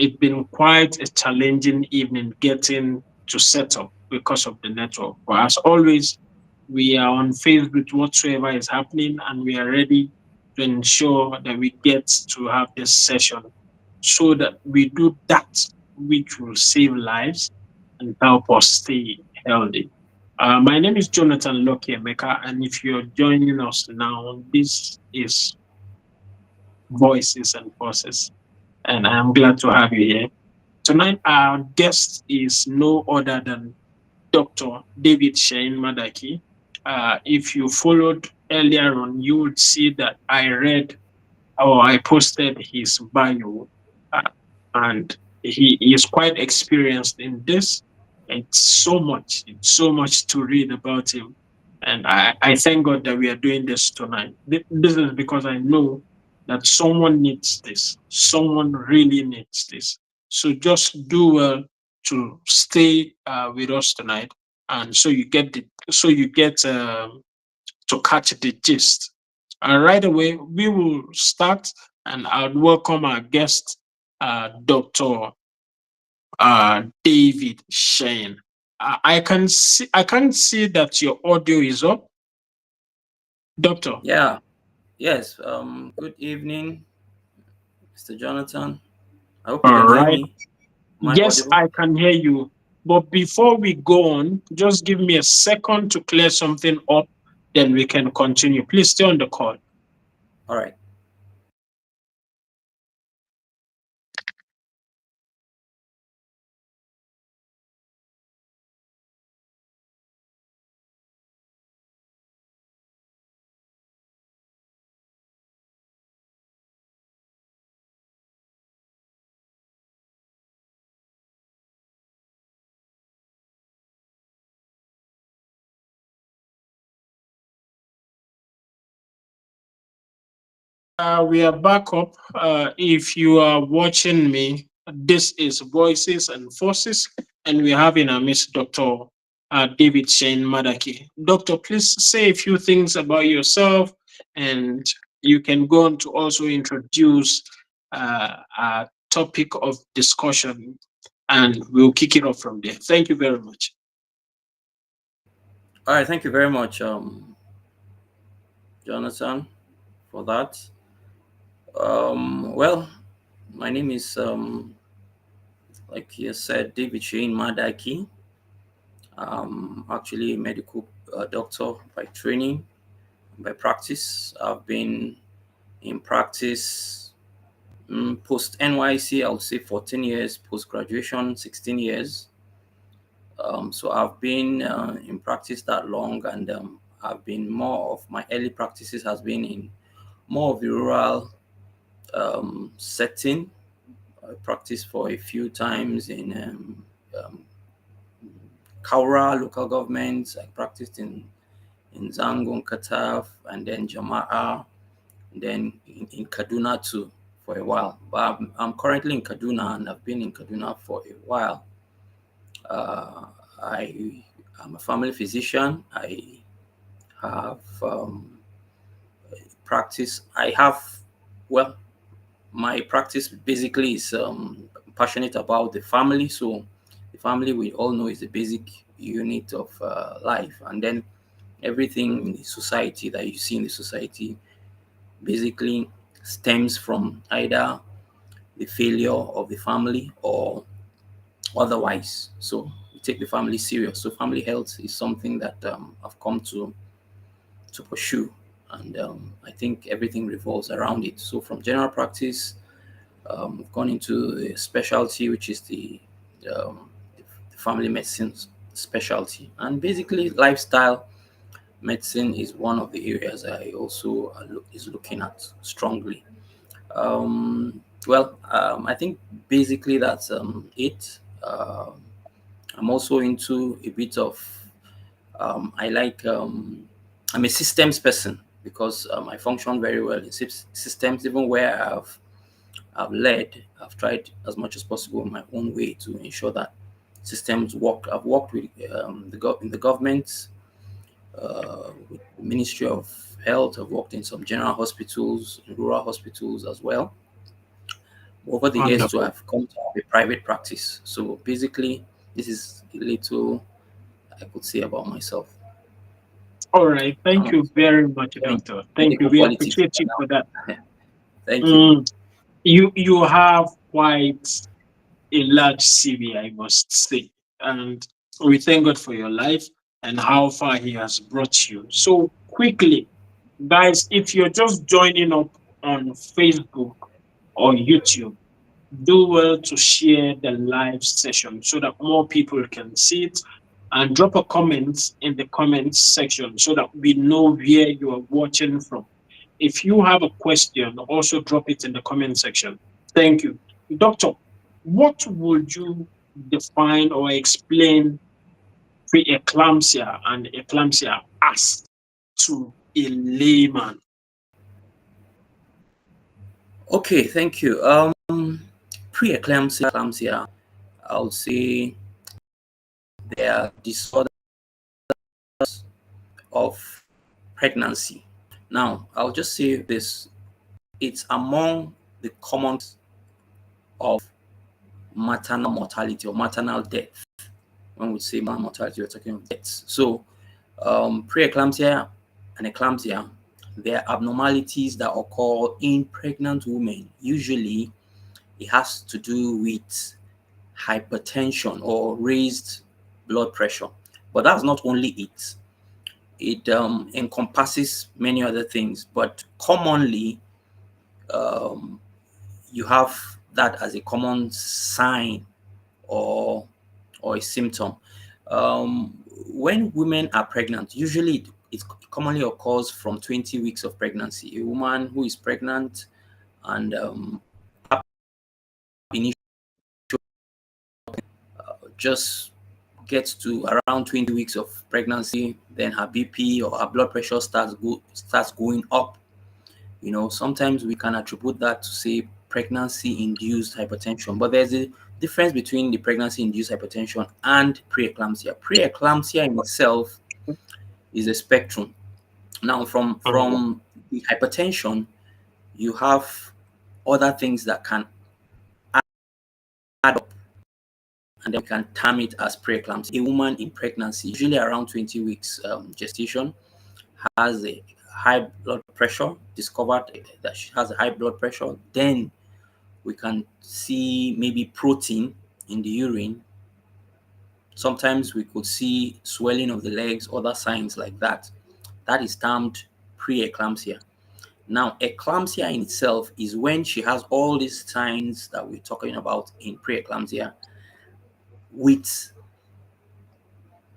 it's been quite a challenging evening getting to set up because of the network. But as always, we are on phase with whatsoever is happening, and we are ready to ensure that we get to have this session so that we do that which will save lives and help us stay healthy. My name is Jonathan Loki Emeka, and if you're joining us now, this is Voices and Forces, and I'm glad to have you here. Tonight, our guest is no other than Dr. David Shane Madaki. If you followed earlier on, you would see that I read or I posted his bio, uh, and he is quite experienced in this. It's so much to read about him. And I thank God that we are doing this tonight. This is because I know that someone needs this. Someone really needs this. So just do well to stay with us tonight, and so you get to catch the gist. And right away, we will start, and I'd welcome our guest, Dr. David Shane. I can see that your audio is up, Doctor. Yeah, yes. Good evening, Mr. Jonathan. I hope you All can hear right. me. Am I Yes, audible? I can hear you. But before we go on, just give me a second to clear something up, then we can continue. Please stay on the call. All right. We are back up. If you are watching me, this is Voices and Forces, and we have in our midst Dr. David Shane Madaki. Doctor, please say a few things about yourself, and you can go on to also introduce a topic of discussion, and we'll kick it off from there. Thank you very much. All right. Thank you very much, Jonathan, for that. Well, my name is, like you said, David Shane Madaki. Actually a medical doctor by training, by practice. I've been in practice post NYC, I would say 14 years, post graduation, 16 years. So I've been in practice that long, and I've been more of my early practices has been in more of the rural setting. I practiced for a few times in Kaura local government. I practiced in Zangon, Kataf, and then Jama'a, and then in Kaduna too for a while. But I'm currently in Kaduna, and I've been in Kaduna for a while. Uh, I am a family physician. I have practice. I have, well, my practice basically is passionate about the family. So the family we all know is the basic unit of life, and then everything in the society that you see in the society basically stems from either the failure of the family or otherwise. So we take the family serious. So family health is something that I've come to pursue, and I think everything revolves around it. So from general practice, we've gone into a specialty, which is um, the family medicine specialty, and basically lifestyle medicine is one of the areas I also is looking at strongly. I think basically that's it. I'm also into a bit of I like I'm a systems person because I function very well in systems, even where I've tried as much as possible in my own way to ensure that systems work. I've worked with in the government, with the Ministry of Health. I've worked in some general hospitals, in rural hospitals as well. Over the years, to Wonderful. have come to have a private practice. So basically, this is a little I could say about myself. All right. Thank I'm you very much, going into Doctor. Thank you. medical We politics appreciate you for that. now. Thank you. Mm, you have quite a large CV, I must say, and we thank God for your life and how far He has brought you. So quickly, guys, if you're just joining up on Facebook or YouTube, do well to share the live session so that more people can see it, and drop a comment in the comments section so that we know where you are watching from. If you have a question, also drop it in the comment section. Thank you. Doctor, what would you define or explain preeclampsia and eclampsia as to a layman? Okay, thank you. Preeclampsia, I would say they are disorders of pregnancy. Now, I'll just say this: it's among the common of maternal mortality or maternal death. When we say maternal mortality, we're talking of deaths. So, preeclampsia and eclampsia, they are abnormalities that occur in pregnant women. Usually, it has to do with hypertension or raised blood pressure. But that's not only it. It encompasses many other things, but commonly um, you have that as a common sign or or a symptom. Um, when women are pregnant, usually it commonly occurs from 20 weeks of pregnancy. A woman who is pregnant and initially just gets to around 20 weeks of pregnancy, then her BP or her blood pressure starts going up. You know, sometimes we can attribute that to say pregnancy-induced hypertension, but there's a difference between the pregnancy-induced hypertension and preeclampsia. Preeclampsia in itself is a spectrum. Now, Oh, from the hypertension, you have other things that can add up, and then we can term it as preeclampsia. A woman in pregnancy, usually around 20 weeks gestation, has a high blood pressure, discovered that she has a high blood pressure, then we can see maybe protein in the urine. Sometimes we could see swelling of the legs, other signs like that. That is termed preeclampsia. Now, eclampsia in itself is when she has all these signs that we're talking about in preeclampsia with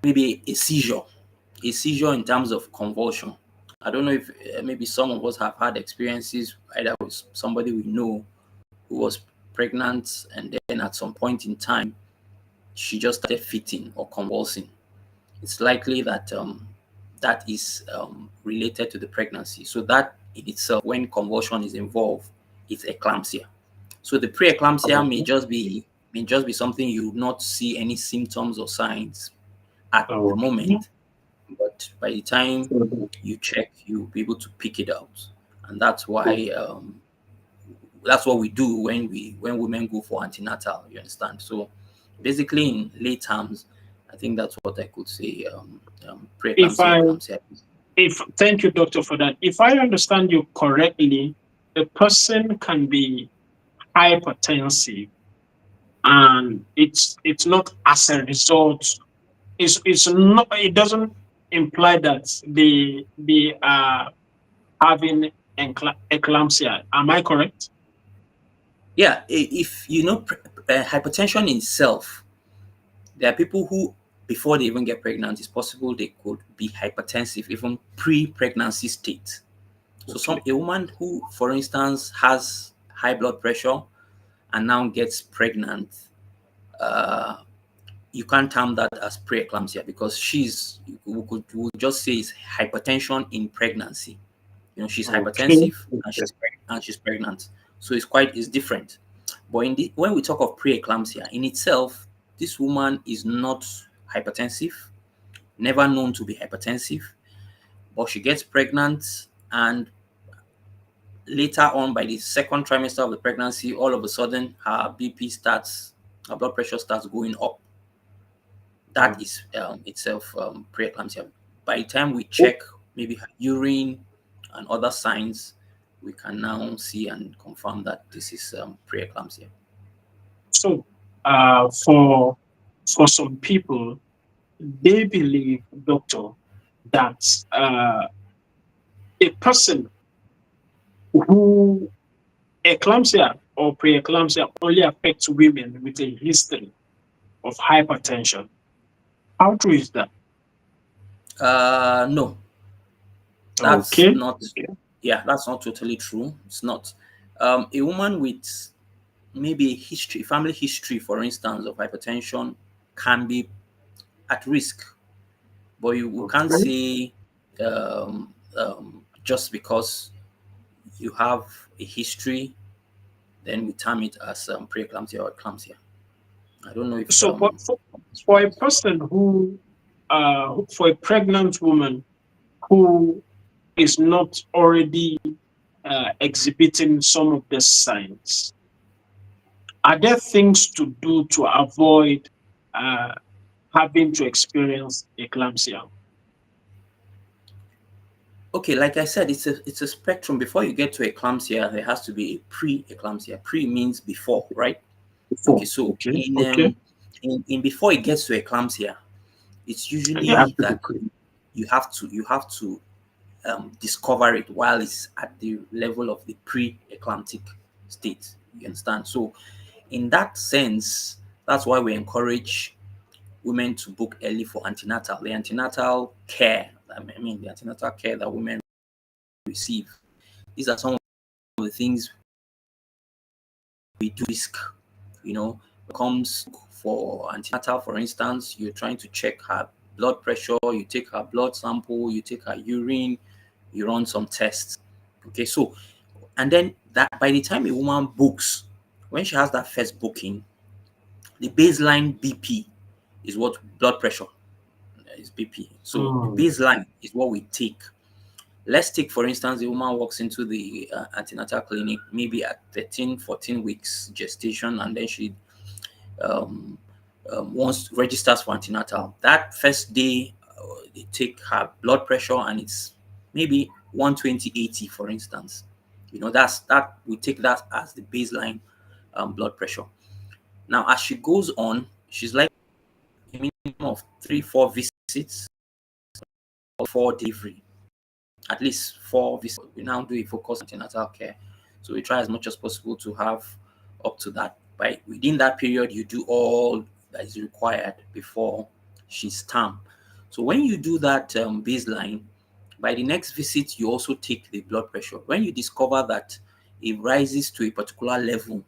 maybe a seizure in terms of convulsion. I don't know if maybe some of us have had experiences either with somebody we know who was pregnant and then at some point in time she just started fitting or convulsing. It's likely that that is related to the pregnancy. So that in itself, when convulsion is involved, it's eclampsia. So the preeclampsia okay. may just be something you would not see any symptoms or signs at the Okay. moment, but by the time you check, you'll be able to pick it out, and that's why that's what we do when women go for antenatal. You understand? So basically, in lay terms, I think that's what I could say. If Preeclampsia, I eclampsia. if Thank you, doctor, for that. If I understand you correctly, the person can be hypertensive, and it's not as a result. It's not. It doesn't imply that they are having eclampsia. Am I correct? Yeah, if you know hypertension in itself, there are people who before they even get pregnant, it's possible they could be hypertensive even pre-pregnancy state. So some Okay. a woman who, for instance, has high blood pressure and now gets pregnant, uh, you can't term that as preeclampsia because we would just say it's hypertension in pregnancy. You know, she's Okay. hypertensive and Okay. she's pregnant, so it's different. But when we talk of preeclampsia in itself, this woman is not hypertensive, never known to be hypertensive, but she gets pregnant and later on, by the second trimester of the pregnancy, all of a sudden her BP starts, her blood pressure starts going up. That is itself preeclampsia. By the time we check maybe her urine and other signs, we can now see and confirm that this is preeclampsia. So, for some people, they believe, doctor, that a person who eclampsia or preeclampsia only affects women with a history of hypertension. How true is that? No, that's Okay. not. Okay. Yeah, that's not totally true. It's not. A woman with maybe a history, family history, for instance, of hypertension, can be at risk, but you can't Okay. say just because you have a history, then we term it as preeclampsia or eclampsia. I don't know if So, for a person who, for a pregnant woman who is not already exhibiting some of the signs, are there things to do to avoid uh, having to experience eclampsia? okay, like I said, it's a spectrum. Before you get to eclampsia, there has to be a pre-eclampsia. Pre means before, right? Okay, Before. so Okay. Okay. in before it gets to eclampsia, it's And they have usually to be that you have to discover it while it's at the level of the pre-eclamptic state. You understand? So in that sense, that's why we encourage women to book early for antenatal. The antenatal care, the antenatal care that women receive. These are some of the things we do risk, you know, comes for antenatal, for instance, you're trying to check her blood pressure, you take her blood sample, you take her urine, you run some tests. Okay, so and then that by the time a woman books, when she has that first booking, the baseline BP is what blood pressure is BP. So the Mm, baseline is what we take. Let's take, for instance, the woman walks into the antenatal clinic maybe at 13, 14 weeks gestation, and then she um, once registers for antenatal. That first day, they take her blood pressure, and it's maybe 120/80, for instance. That's that we take that as the baseline blood pressure. Now, as she goes on, she's like a minimum of 3, 4 visits for delivery. At least 4 visits. We now do a focus on antenatal care. So we try as much as possible to have up to that. By within that period, you do all that is required before she's term. So when you do that baseline, by the next visit, you also take the blood pressure. When you discover that it rises to a particular level,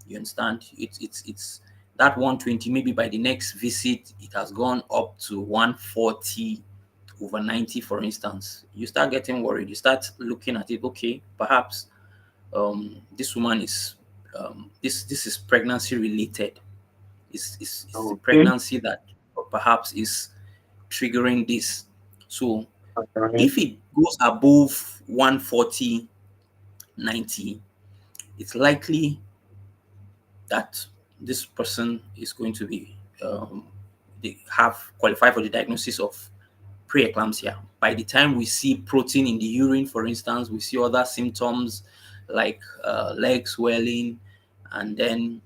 you understand? It's that 120. Maybe by the next visit, it has gone up to 140/90, for instance. You start getting worried. You start looking at it. Okay, perhaps this woman is this is pregnancy related. It's the okay. pregnancy that perhaps is triggering this. So All right. if it goes above 140/90, it's likely that this person is going to be they have qualified for the diagnosis of preeclampsia. By the time we see protein in the urine, for instance, we see other symptoms like leg swelling, and then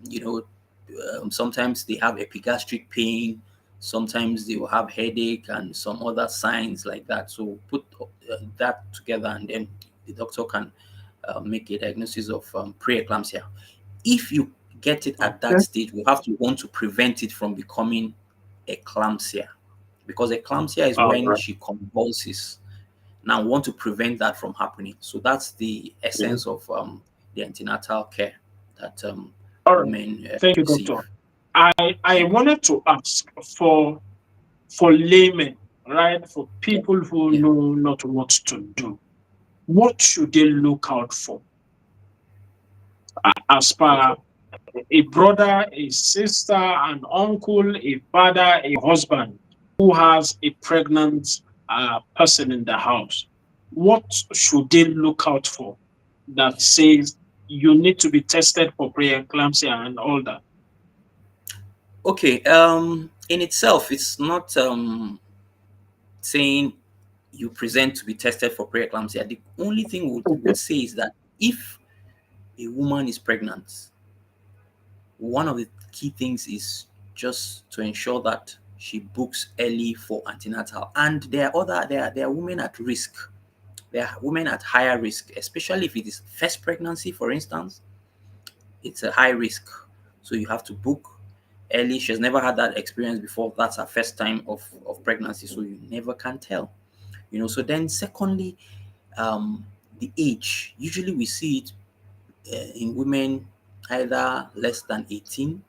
sometimes they have epigastric pain, sometimes they will have headache and some other signs like that. So put that together, and then the doctor can make a diagnosis of preeclampsia. If you get it at that Okay. stage, we have to want to prevent it from becoming eclampsia, because eclampsia is All when right. she convulses. Now, we want to prevent that from happening. So that's the Yeah. essence of the antenatal care that All right. women Thank you, receive. doctor. I wanted to ask for laymen, right? For Yeah, people who yeah, know not what to do. What should they look out for as per okay. a brother, a sister, an uncle, a father, a husband who has a pregnant person in the house? What should they look out for? that says you need to be tested for preeclampsia and all that? Okay, in itself, it's not saying you present to be tested for preeclampsia. The only thing would Okay. say is that if a woman is pregnant, one of the key things is just to ensure that she books early for antenatal. And there are women at risk. There are women at higher risk, especially if it is first pregnancy, for instance. It's a high risk, so you have to book early. She's never had that experience before. That's her first time of pregnancy, so you never can tell. So then secondly, um the age, usually we see it in women either less than 18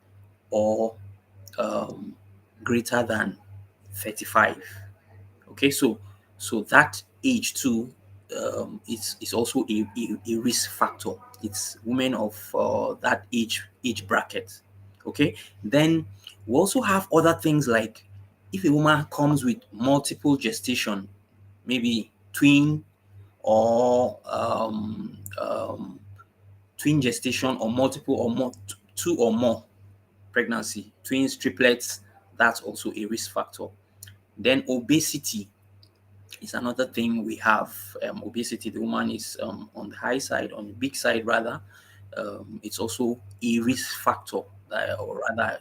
or um, greater than 35. Okay, so that age too is also a risk factor. It's women of that age bracket. Okay, then we also have other things like if a woman comes with multiple gestation, maybe twin or twin gestation or multiple or more, two or more pregnancy, twins, triplets, that's also a risk factor. Then obesity is another thing we have. Obesity, the woman is on the high side, on the big side rather. It's also a risk factor, or rather,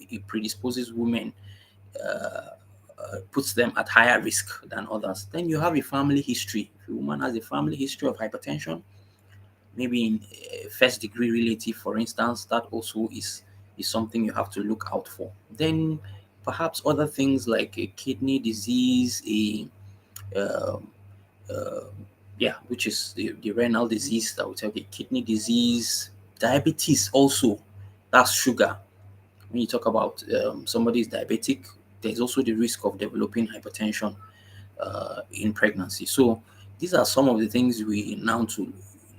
it predisposes women, puts them at higher risk than others. Then you have a family history. If a woman has a family history of hypertension, maybe in first degree relative, for instance, that also is something you have to look out for. Then perhaps other things like a kidney disease, um, uh, which is the renal disease that we tell you, kidney disease, diabetes also, that's sugar. When you talk about somebody is diabetic, there's also the risk of developing hypertension in pregnancy. So these are some of the things we now to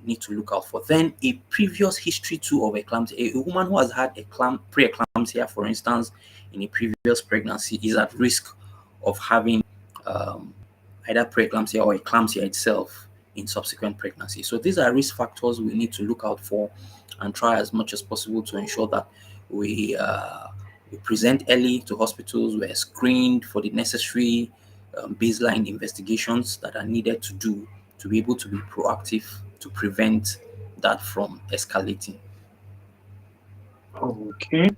need to look out for. Then a previous history too of eclampsia. A woman who has had a preeclampsia, for instance, in a previous pregnancy, is at risk of having um, either preeclampsia or eclampsia itself in subsequent pregnancy. So these are risk factors we need to look out for and try as much as possible to ensure that we we present early to hospitals. We're screened for the necessary baseline investigations that are needed to do to be able to be proactive to prevent that from escalating. Okay.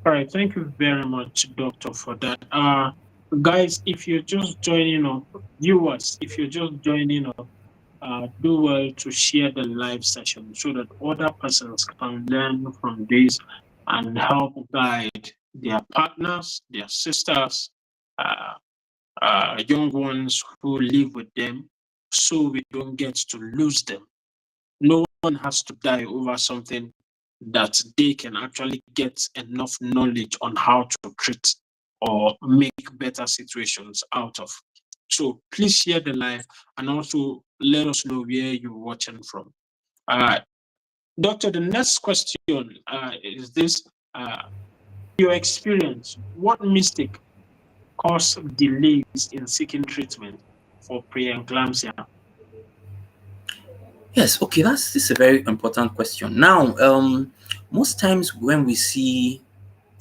All right. Thank you very much, Doctor, for that. Guys, if you're just joining up, viewers, if you're just joining up, do well to share the live session so that other persons can learn from this and help guide their partners, their sisters, uh, young ones who live with them, so we don't get to lose them. No one has to die over something that they can actually get enough knowledge on how to treat or make better situations out of. So please share the live and also let us know where you're watching from. Uh, Doctor, the next question is this. Uh, your experience, what mistake cause delays in seeking treatment for preeclampsia? Yes, okay, that's this is a very important question. Now, most times when we see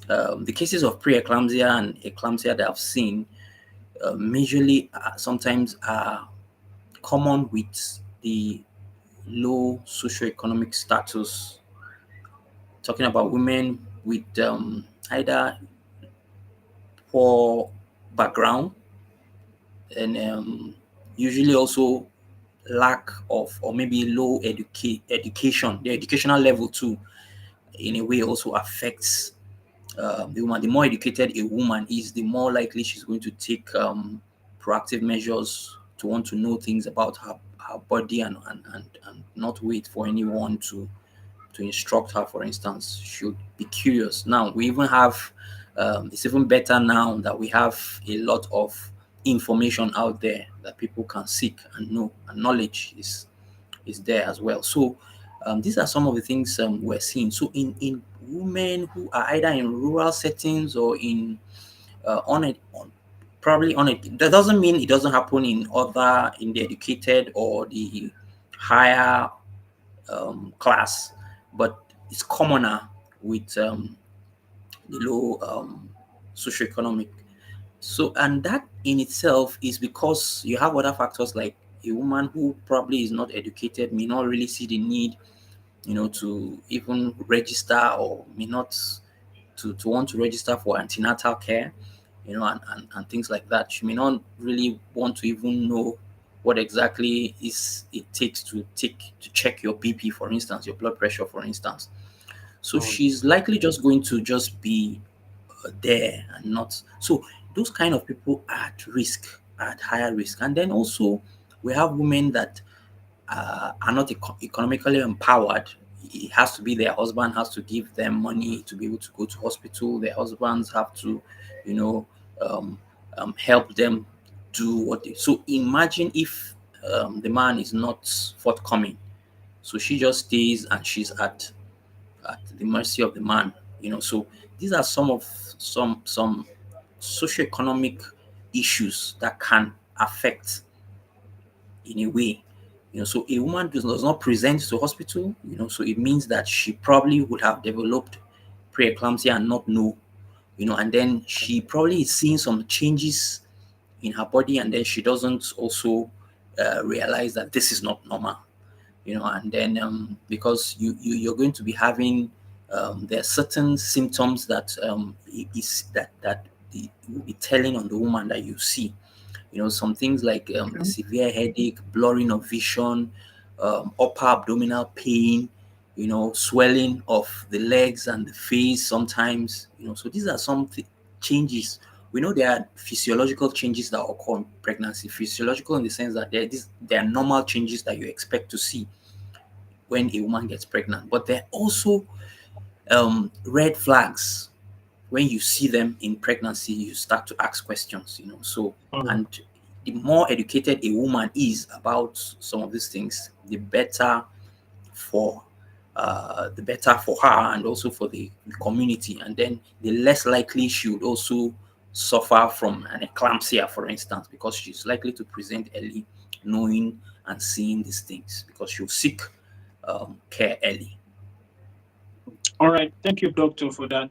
the cases of preeclampsia and eclampsia that I've seen, majorly sometimes are common with the low socioeconomic status, talking about women with either poor background and usually also lack of or maybe low education. The educational level too, in a way, also affects the woman. The more educated a woman is, the more likely she's going to take proactive measures to want to know things about her body and not wait for anyone to instruct her, for instance, should be curious. Now, we even have, it's even better now that we have a lot of information out there that people can seek and know, and knowledge is there as well. So, these are some of the things we're seeing. So, in women who are either in rural settings or in probably on it, that doesn't mean it doesn't happen in the educated or the higher class, but it's commoner with the low socioeconomic. So, and that in itself is because you have other factors like a woman who probably is not educated may not really see the need, to even register, or may not to want to register for antenatal care, and things like that. She may not really want to even know what exactly is it takes to check your BP, for instance, your blood pressure, for instance. So Mm. she's likely just going to just be there and not. So those kind of people are at risk, are at higher risk. And then also we have women that are not economically empowered. It has to be their husband has to give them money to be able to go to hospital. Their husbands have to, you know, um, help them do what they. So imagine if the man is not forthcoming. So she just stays and she's at the mercy of the man. So these are some socioeconomic issues that can affect in a way. So a woman does not present to hospital, so it means that she probably would have developed preeclampsia and not know, and then she probably is seeing some changes in her body, and then she doesn't also realize that this is not normal, and then because you're going to be having there are certain symptoms that is that will be telling on the woman that you see, some things like Okay. severe headache, blurring of vision, upper abdominal pain, swelling of the legs and the face sometimes, so these are some changes. We know there are physiological changes that occur in pregnancy, physiological in the sense that there are normal changes that you expect to see when a woman gets pregnant, but there are also red flags. When you see them in pregnancy, you start to ask questions, so, Mm. and the more educated a woman is about some of these things, for the better for her and also for the community, and then the less likely she would also suffer from an eclampsia, for instance, because she's likely to present early, knowing and seeing these things, because she'll seek care early. All right. Thank you, Doctor, for that.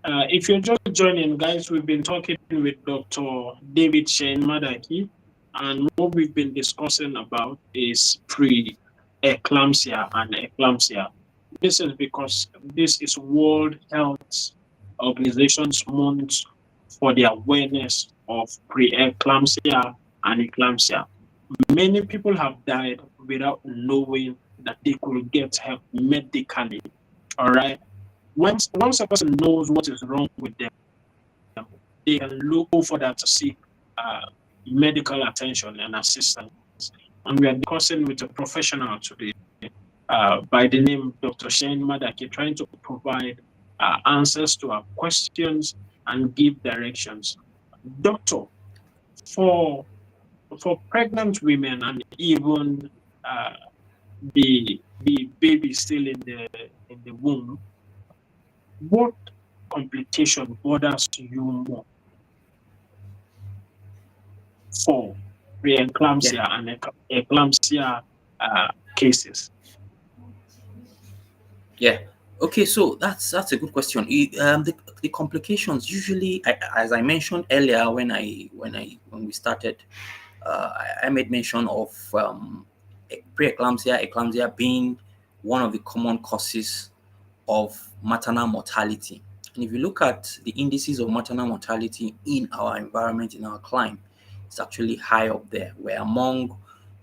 If you're just joining, guys, we've been talking with Dr. David Shane Madaki, and what we've been discussing about is pre-eclampsia and eclampsia. This is because this is World Health Organization's month for the awareness of pre-eclampsia and eclampsia. Many people have died without knowing that they could get help medically. All right. Once a person knows what is wrong with them, they can look for that to seek uh, medical attention and assistance. And we are discussing with a professional today by the name Dr. Shane Madaki, trying to provide answers to our questions and give directions. Doctor, for pregnant women and even uh, the baby still in the womb, what complication bothers you more for Yeah. preeclampsia and eclampsia cases? Yeah. Okay, so that's a good question. The complications usually, as I mentioned earlier, when we started, I made mention of preeclampsia, eclampsia being one of the common causes of maternal mortality. And if you look at the indices of maternal mortality in our environment, in our climate, it's actually high up there. We're among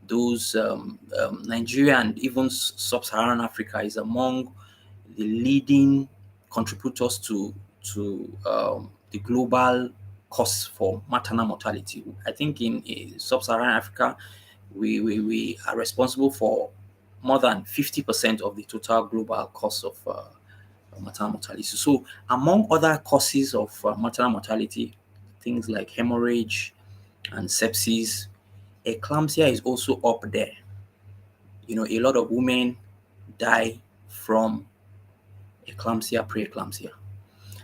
those Nigeria and even sub-Saharan Africa is among the leading contributors to the global costs for maternal mortality. I think in sub-Saharan Africa, we are responsible for more than 50% of the total global cost of maternal mortality. So, among other causes of maternal mortality, things like hemorrhage and sepsis, eclampsia is also up there. A lot of women die from eclampsia, preeclampsia.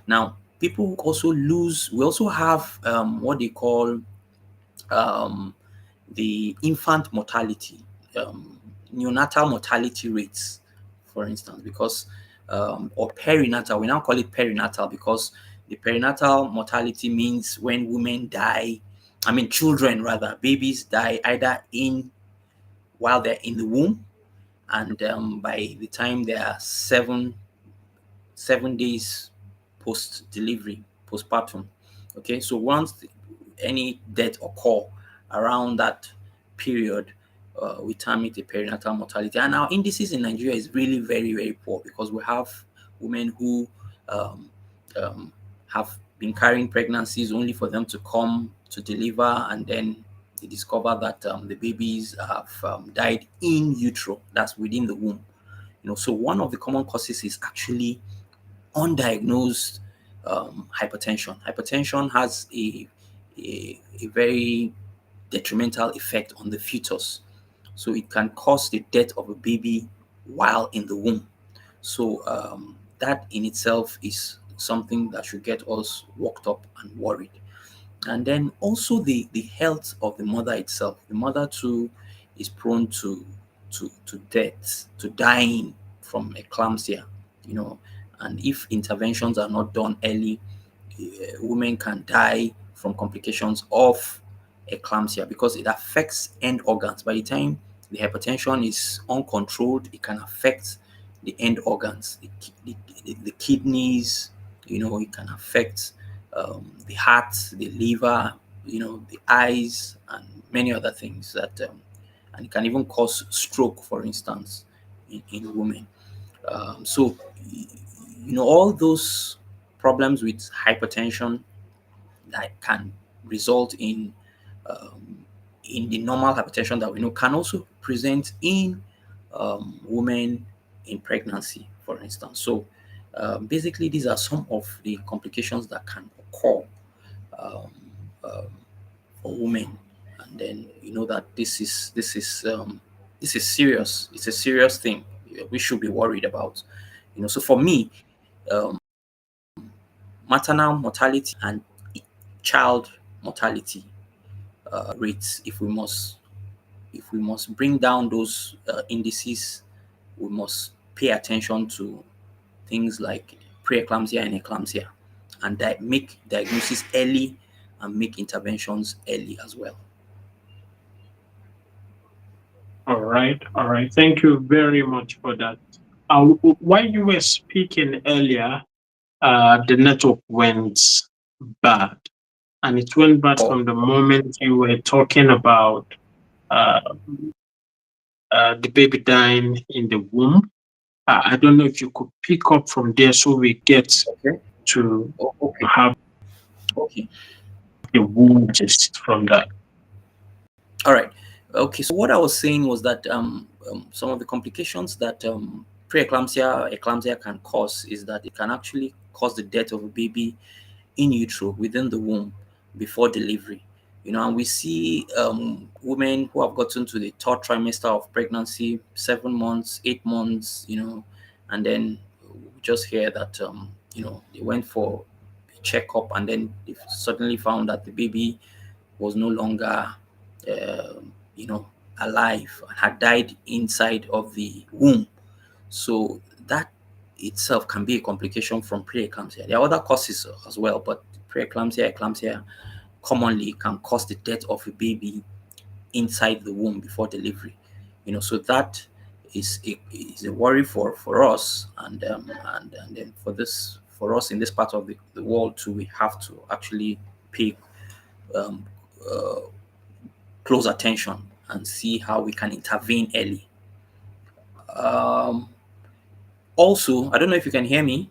Now, people also lose, we also have what they call the infant mortality, neonatal mortality rates. for instance, because or perinatal. We now call it perinatal because the perinatal mortality means when women die. I mean, children rather, babies die either in while they're in the womb, and by the time they are 7 days post delivery, postpartum. Okay, so once any death occur around that period, we term it a perinatal mortality. And our indices in Nigeria is really very, very poor because we have women who um, um, have been carrying pregnancies only for them to come to deliver, and then they discover that the babies have died in utero, that's within the womb. So one of the common causes is actually undiagnosed hypertension. Hypertension has a very detrimental effect on the fetus. So it can cause the death of a baby while in the womb. So that in itself is something that should get us worked up and worried. And then also the health of the mother itself. The mother too is prone to death, to dying from eclampsia, you know. And if interventions are not done early, women can die from complications of eclampsia because it affects end organs. By the time the hypertension is uncontrolled, it can affect the end organs, the kidneys, it can affect the heart, the liver, the eyes, and many other things and it can even cause stroke, for instance, in women. So, all those problems with hypertension that can result in the normal hypertension that we know can also present in women in pregnancy, for instance. So, basically, these are some of the complications that can occur um, um, for women, and then you know that this is serious. It's a serious thing. We should be worried about. So for me, um, maternal mortality and child mortality rates, if we must bring down those indices, we must pay attention to things like preeclampsia and eclampsia, and make diagnosis early and make interventions early as well. All right, all right. Thank you very much for that. While you were speaking earlier, the network went bad, and it went bad Oh, from the moment you were talking about uh, the baby dying in the womb. I don't know if you could pick up from there so we get okay. to Oh, okay. have Okay. the womb gist from that. All right. Okay. So what I was saying was that some of the complications that preeclampsia, eclampsia can cause is that it can actually cause the death of a baby in utero within the womb before delivery. And we see women who have gotten to the third trimester of pregnancy, 7 months, 8 months, and then we just hear that they went for a checkup and then they suddenly found that the baby was no longer, you know, alive and had died inside of the womb. So that itself can be a complication from preeclampsia. There are other causes as well, but preeclampsia, eclampsia commonly can cause the death of a baby inside the womb before delivery. So that is a worry for us, and then for us in this part of the world too, we have to actually pay um, uh, close attention and see how we can intervene early. Um, Also, I don't know if you can hear me.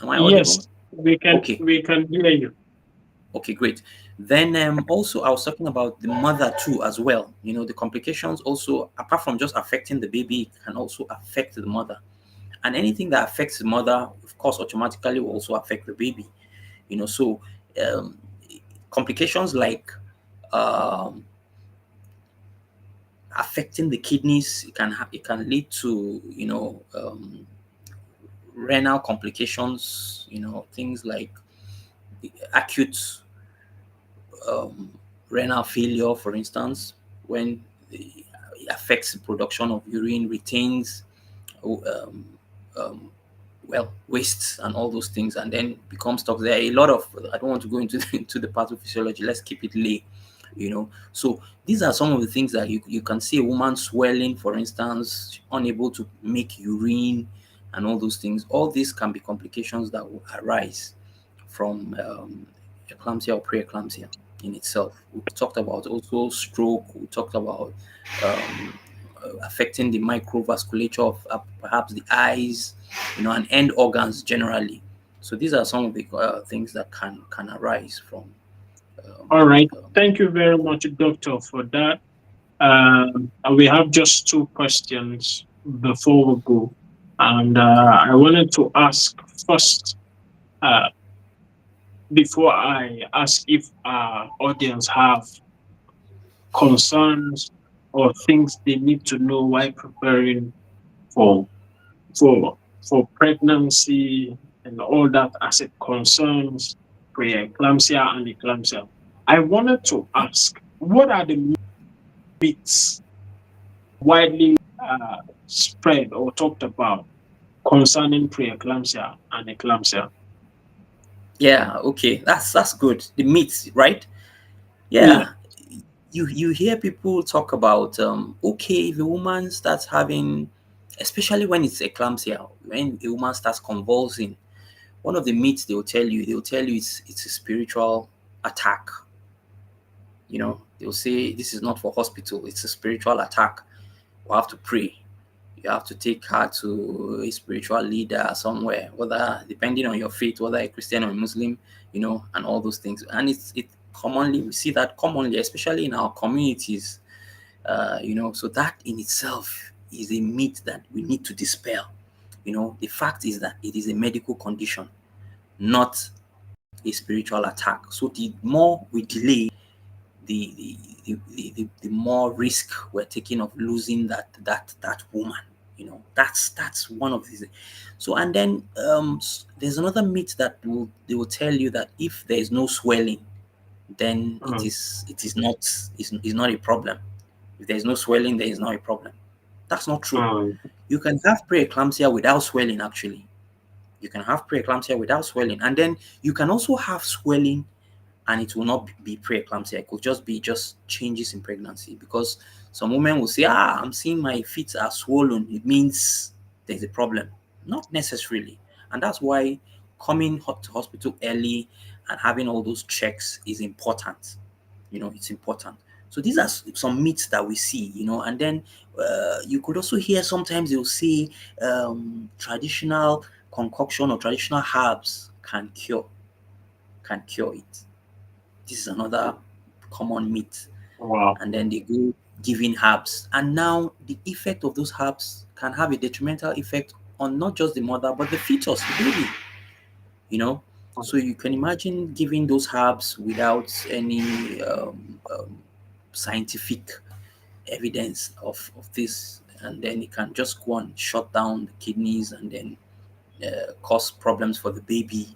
Am I audible? Yes, we can Okay, we can hear you. okay, great. Then also I was talking about the mother too as well. The complications also, apart from just affecting the baby, can also affect the mother. And anything that affects the mother, of course, automatically will also affect the baby. So um, complications like um, affecting the kidneys, it can lead to renal complications. Things like acute um, renal failure, for instance, when it affects the production of urine, retains um, um, well, wastes and all those things, and then becomes toxic. There are a lot of, I don't want to go into into the pathophysiology. Let's keep it lay, you know. So these are some of the things that you can see a woman swelling, for instance, unable to make urine, and all those things. All these can be complications that will arise from eclampsia or preeclampsia in itself. We talked about also stroke. We talked about um, affecting the microvasculature of perhaps the eyes, and end organs generally. So these are some of the things that can arise from. Um, All right. um, Thank you very much, Doctor, for that. And we have just two questions before we go. And okay. I wanted to ask first, uh, before I ask if our audience have concerns or things they need to know while preparing for for pregnancy and all that as it concerns preeclampsia and eclampsia. I wanted to ask, what are the myths widely spread or talked about concerning preeclampsia and eclampsia? Yeah. Okay. That's good. The myths, right? Yeah. Yeah. You hear people talk about okay, if a woman starts having, especially when it's eclampsia, when a woman starts convulsing, one of the myths they will tell you it's a spiritual attack. They'll say this is not for hospital, it's a spiritual attack. We have to pray. You have to take her to a spiritual leader somewhere, whether depending on your faith, whether a Christian or a Muslim, and all those things. And it commonly, we see that commonly, especially in our communities. So that in itself is a myth that we need to dispel. The fact is that it is a medical condition, not a spiritual attack. So the more we delay, the more risk we're taking of losing that woman. That's one of these. So, and then there's another myth that they will tell you that if there is no swelling, then it Mm, is it is not is not a problem. If there is no swelling, there is not a problem. That's not true. mm, You can have preeclampsia without swelling. Actually, you can have preeclampsia without swelling, and then you can also have swelling and it will not be preeclampsia. It could just be just changes in pregnancy, because some women will say, I'm seeing my feet are swollen. It means there's a problem. Not necessarily. And that's why coming to hospital early and having all those checks is important. It's important. So these are some myths that we see, and then you could also hear sometimes they'll say traditional concoction or traditional herbs can cure it. This is another common myth. wow. And then they go giving herbs. And now the effect of those herbs can have a detrimental effect on not just the mother, but the fetus, the baby, you know. So you can imagine giving those herbs without any scientific evidence of this. And then it can just go and shut down the kidneys and then cause problems for the baby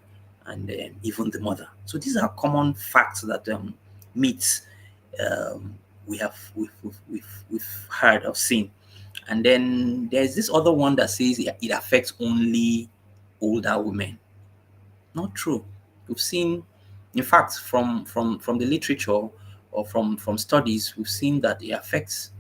and even the mother. So these are common facts that myths um, we've heard or seen. And then there's this other one that says it affects only older women. Not true. We've seen, in fact, from the literature or from studies, we've seen that it affects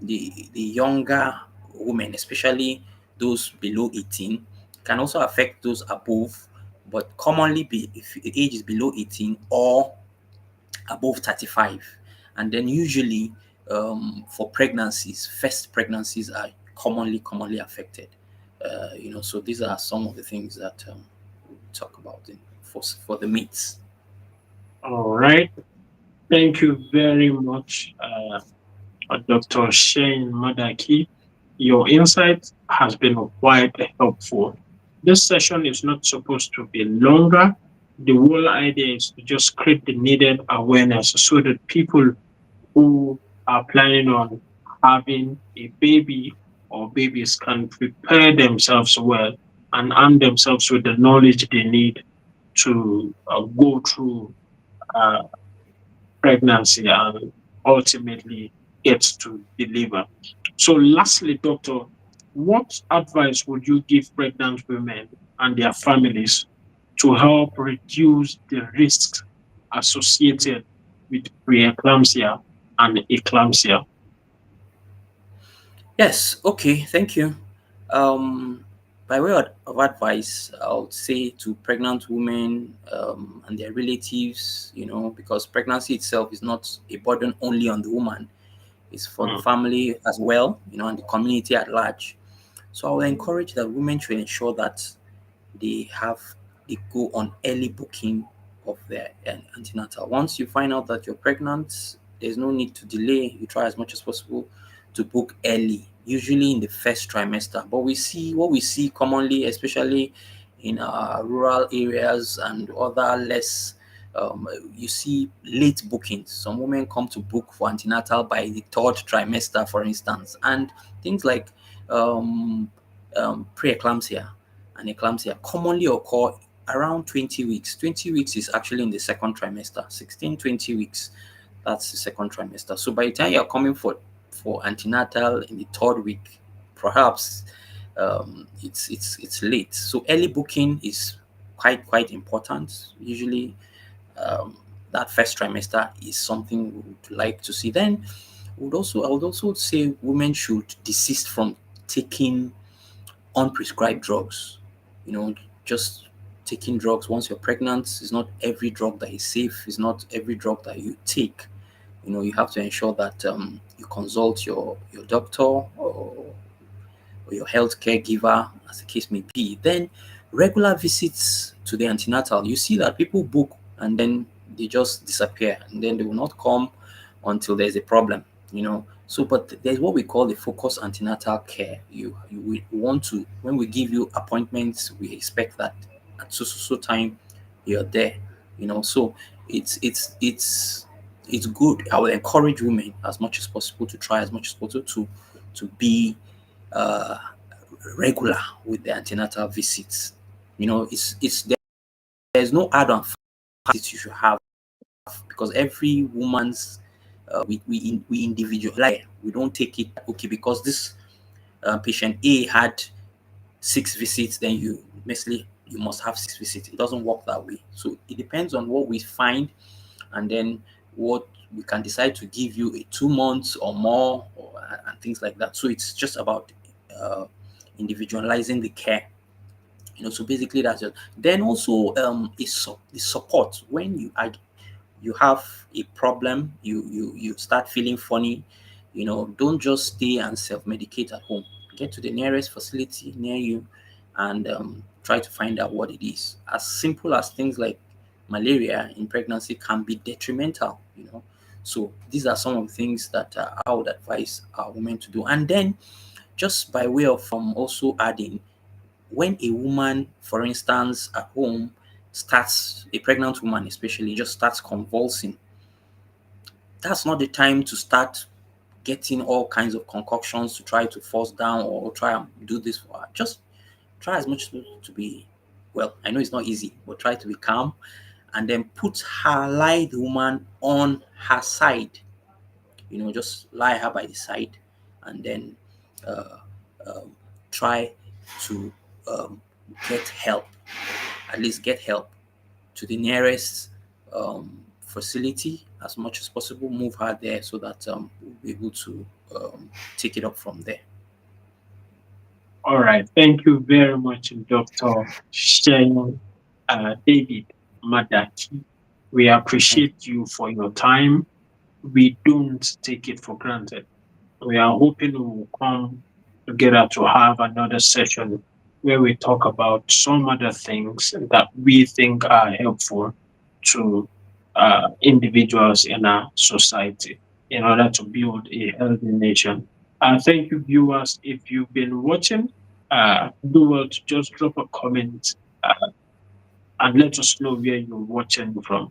the younger women, especially those below 18, can also affect those above, but commonly be if the age is below 18 or above 35. And then usually for pregnancies, first pregnancies are commonly affected. So these are some of the things that we talk about for the myths. All right. Thank you very much, Dr. Shane Madaki. Your insight has been quite helpful. This session is not supposed to be longer. The whole idea is to just create the needed awareness so that people who are planning on having a baby or babies can prepare themselves well and arm themselves with the knowledge they need to go through uh, pregnancy and ultimately get to deliver. So, lastly, Doctor, What advice would you give pregnant women and their families to help reduce the risks associated with preeclampsia and eclampsia? Yes, okay, thank you. Um, by way of advice, I would say to pregnant women and their relatives, because pregnancy itself is not a burden only on the woman, it's for the Mm, family as well, and the community at large. So I will encourage that women should ensure that they have they go on early booking of their antenatal. Once you find out that you're pregnant, there's no need to delay. You try as much as possible to book early, usually in the first trimester. But we see commonly, especially in rural areas and other less. You see late bookings. Some women come to book for antenatal by the third trimester, for instance, and things like um, preeclampsia and eclampsia commonly occur around 20 weeks. 20 weeks is actually in the second trimester. 16, 20 weeks, that's the second trimester. So by the time you're coming for antenatal in the third week, perhaps it's late. So early booking is quite important. Usually, um, that first trimester is something we would like to see. Then, I would also say women should desist from taking unprescribed drugs. You know, just taking drugs once you're pregnant is not every drug that is safe, is not every drug that you take. You have to ensure that you consult your doctor or your health caregiver, as the case may be. Then regular visits to the antenatal. You see that people book and then they just disappear and then they will not come until there's a problem. So, but there's what we call the focus antenatal care. We want to, when we give you appointments, we expect that at so time you're there. So it's good. I will encourage women as much as possible to try as much as possible to be uh, regular with the antenatal visits. It's there's no add-on factors you should have because every woman's we individualize. We don't take it okay because this patient A had 6 visits, then you must have 6 visits. It doesn't work that way. So it depends on what we find, and then what we can decide to give you a 2 months or more, and things like that. So it's just about uh, individualizing the care. So basically that's it. Then also the support when you have a problem, you start feeling funny, don't just stay and self-medicate at home. Get to the nearest facility near you and try to find out what it is. As simple as things like malaria in pregnancy can be detrimental. So these are some of the things that I would advise our women to do. And then just by way of also adding, when a woman, for instance, at home starts, a pregnant woman especially, just starts convulsing, that's not the time to start getting all kinds of concoctions to try to force down or try and do this for her. Just try as much to be, well, I know it's not easy, but try to be calm and then lie the woman on her side. Just lie her by the side and then uh, um, try to um, get help, at least get help to the nearest facility as much as possible. Move her there so that we'll be able to take it up from there. all right. Thank you very much, Dr. Shane David Madaki. We Thank appreciate you for your time. We don't take it for granted. We are hoping we will come together to have another session where we talk about some other things that we think are helpful to individuals in our society in order to build a healthy nation. Thank you, viewers. If you've been watching, do well to just drop a comment and let us know where you're watching from.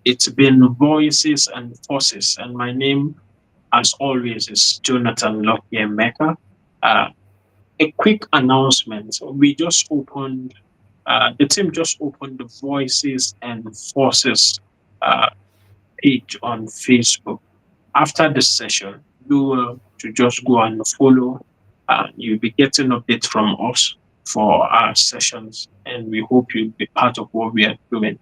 It's been Voices and Forces, and my name as always, is Jonathan Lockyer Mecca. Uh, a quick announcement. The team just opened the Voices and Forces uh, page on Facebook. After this session, do to just go and follow. You'll be getting updates from us for our sessions, and we hope you'll be part of what we are doing.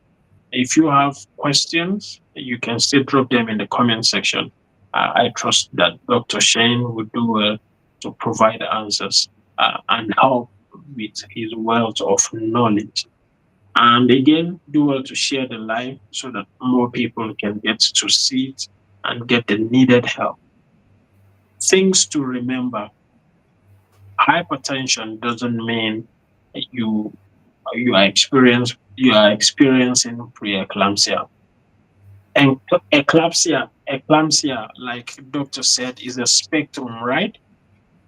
If you have questions, you can still drop them in the comment section. I trust that Dr. Shane will do well to provide answers and help with his wealth of knowledge. And again, do well to share the live so that more people can get to see it and get the needed help. Things to remember: hypertension doesn't mean you you are experiencing preeclampsia. And eclampsia, like doctor said, is a spectrum, right?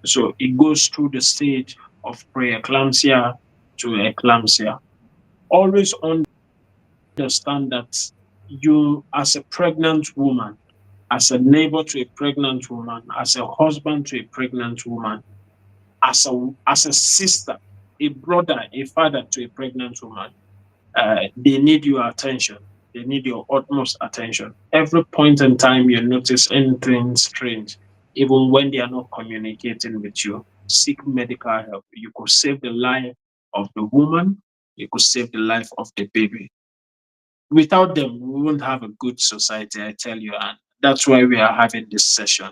So it goes through the stage of preeclampsia to eclampsia. Always understand that you, as a pregnant woman, as a neighbor to a pregnant woman, as a husband to a pregnant woman, as a sister, a brother, a father to a pregnant woman, they need your attention. They need your utmost attention. Every point in time you notice anything strange, even when they are not communicating with you, seek medical help. You could save the life of the woman, you could save the life of the baby. Without them, we won't have a good society, I tell you. And that's why we are having this session,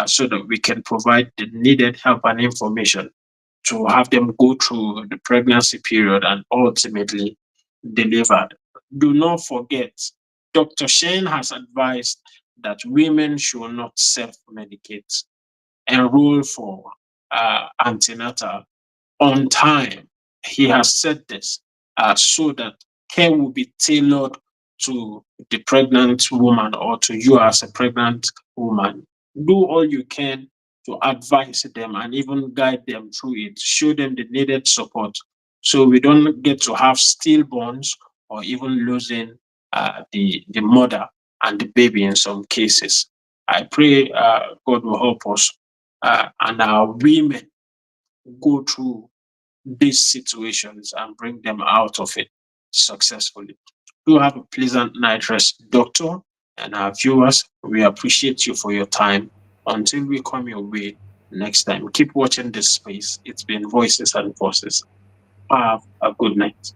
so that we can provide the needed help and information to have them go through the pregnancy period and ultimately delivered. Do not forget, Dr. Shane has advised that women should not self medicate. Enroll for antenatal on time. He has said this so that care will be tailored to the pregnant woman or to you as a pregnant woman. Do all you can to advise them and even guide them through it, show them the needed support so we don't get to have stillborns or even losing the mother and the baby in some cases. I pray God will help us and our women go through these situations and bring them out of it successfully. Do have a pleasant night rest, Doctor, and our viewers. We appreciate you for your time. Until we come your way next time, keep watching this space. It's been Voices and Forces. Have a good night.